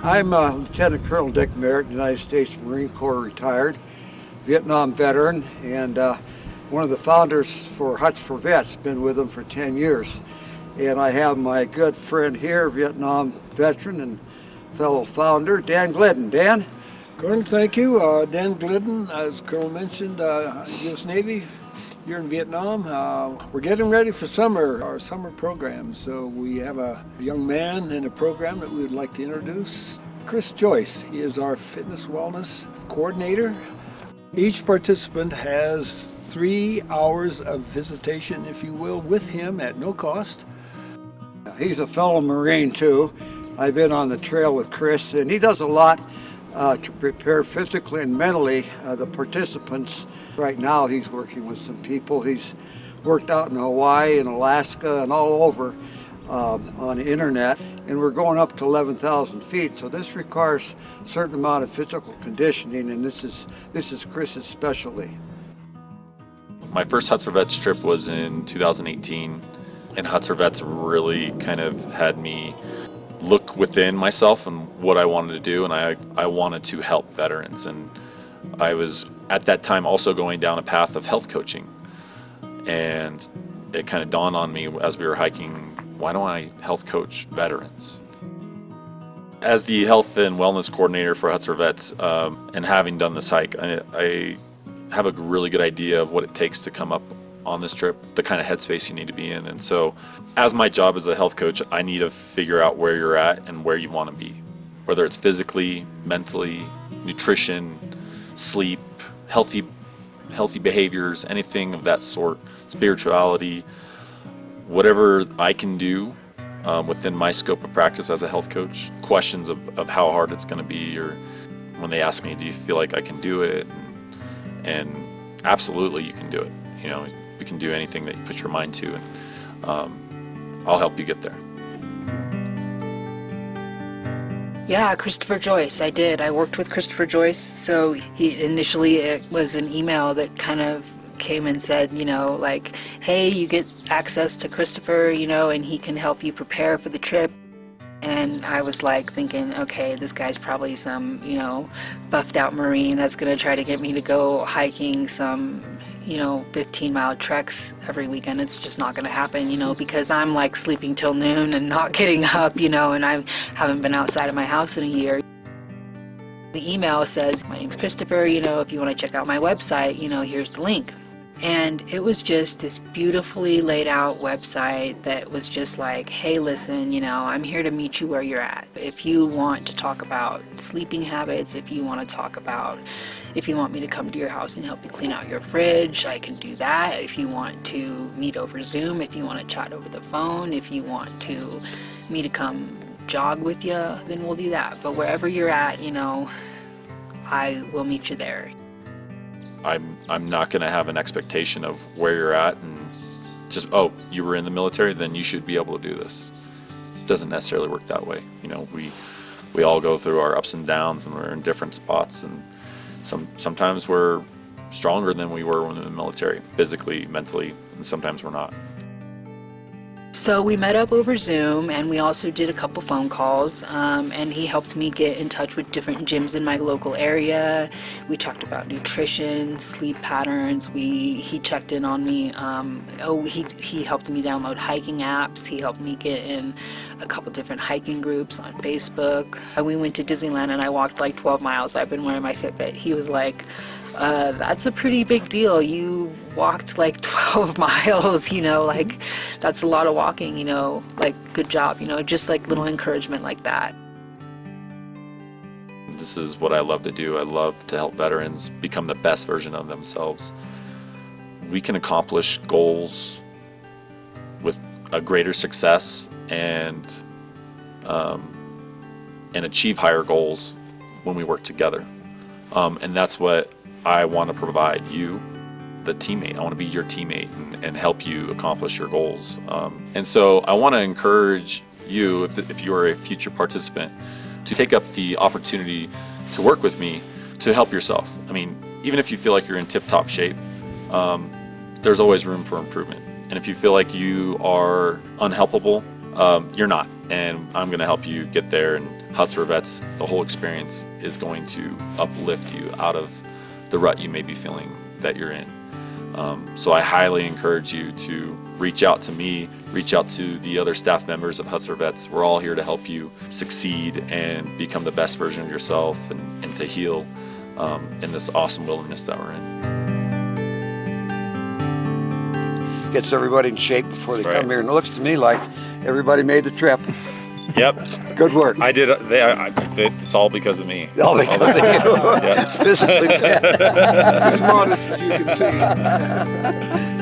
I'm Lieutenant Colonel Dick Merritt, United States Marine Corps retired, Vietnam veteran, and one of the founders for Huts for Vets. Been with them for 10 years. And I have my good friend here, Vietnam veteran and fellow founder, Dan Glidden. Dan? Colonel, thank you. Dan Glidden, as Colonel mentioned, U.S. Navy. Here in Vietnam. We're getting ready for summer, our summer program. So we have a young man in a program that we would like to introduce. Chris Joyce. He is our fitness wellness coordinator. Each participant has 3 hours of visitation, if you will, with him at no cost. He's a fellow Marine too. I've been on the trail with Chris, and he does a lot to prepare physically and mentally the participants. Right now he's working with some people. He's worked out in Hawaii and Alaska and all over on the internet, and we're going up to 11,000 feet. So this requires a certain amount of physical conditioning, and this is Chris's specialty. My first Huts for Vets trip was in 2018, and Huts for Vets really kind of had me look within myself and what I wanted to do, and I wanted to help veterans. And I was at that time also going down a path of health coaching, and it kind of dawned on me as we were hiking, why don't I health coach veterans? As the health and wellness coordinator for Huts for Vets, and having done this hike, I have a really good idea of what it takes to come up on this trip, the kind of headspace you need to be in. And so as my job as a health coach, I need to figure out where you're at and where you want to be, whether it's physically, mentally, nutrition, sleep, healthy behaviors, anything of that sort, spirituality, whatever I can do within my scope of practice as a health coach. Questions of how hard it's going to be, or when they ask me, do you feel like I can do it? And absolutely you can do it. You know, you can do anything that you put your mind to, and I'll help you get there. Yeah, Christopher Joyce, I did. I worked with Christopher Joyce. So it was an email that kind of came and said, like, hey, you get access to Christopher, and he can help you prepare for the trip. And I was like thinking, okay, this guy's probably some, buffed out Marine that's going to try to get me to go hiking some 15-mile treks every weekend. It's just not going to happen, because I'm like sleeping till noon and not getting up, and I haven't been outside of my house in a year. The email says, my name's Christopher, if you want to check out my website, here's the link. And it was just this beautifully laid out website that was just like, hey, listen, I'm here to meet you where you're at. If you want to talk about sleeping habits, if you want me to come to your house and help you clean out your fridge, I can do that. If you want to meet over Zoom, if you want to chat over the phone, if you want me to come jog with you, then we'll do that. But wherever you're at, I will meet you there. I'm not going to have an expectation of where you're at and just, oh, you were in the military, then you should be able to do this. It doesn't necessarily work that way. We all go through our ups and downs, and we're in different spots, and sometimes we're stronger than we were when in the military, physically, mentally, and sometimes we're not. So we met up over Zoom, and we also did a couple phone calls, and he helped me get in touch with different gyms in my local area. We talked about nutrition, sleep patterns. He checked in on me. He helped me download hiking apps. He helped me get in a couple different hiking groups on Facebook. We went to Disneyland, and I walked like 12 miles. I've been wearing my Fitbit. He was like, that's a pretty big deal. You walked like 12 miles, like that's a lot of walking, like good job, just like little encouragement like that. This is what I love to do. I love to help veterans become the best version of themselves. We can accomplish goals with a greater success and achieve higher goals when we work together. And that's what I want to provide you, the teammate. I want to be your teammate and help you accomplish your goals. And so I want to encourage you, if you are a future participant, to take up the opportunity to work with me to help yourself. I mean, even if you feel like you're in tip-top shape, there's always room for improvement. And if you feel like you are unhelpable, you're not. And I'm going to help you get there and Huts Vets, the whole experience is going to uplift you out of the rut you may be feeling that you're in. So I highly encourage you to reach out to me, reach out to the other staff members of Huts Vets. We're all here to help you succeed and become the best version of yourself and to heal in this awesome wilderness that we're in. Gets everybody in shape before they That's come right. here. And it looks to me like everybody made the trip. Yep, Good work. I did. It's all because of me. All because of you. Yeah. Physically fit. As modest as you can see.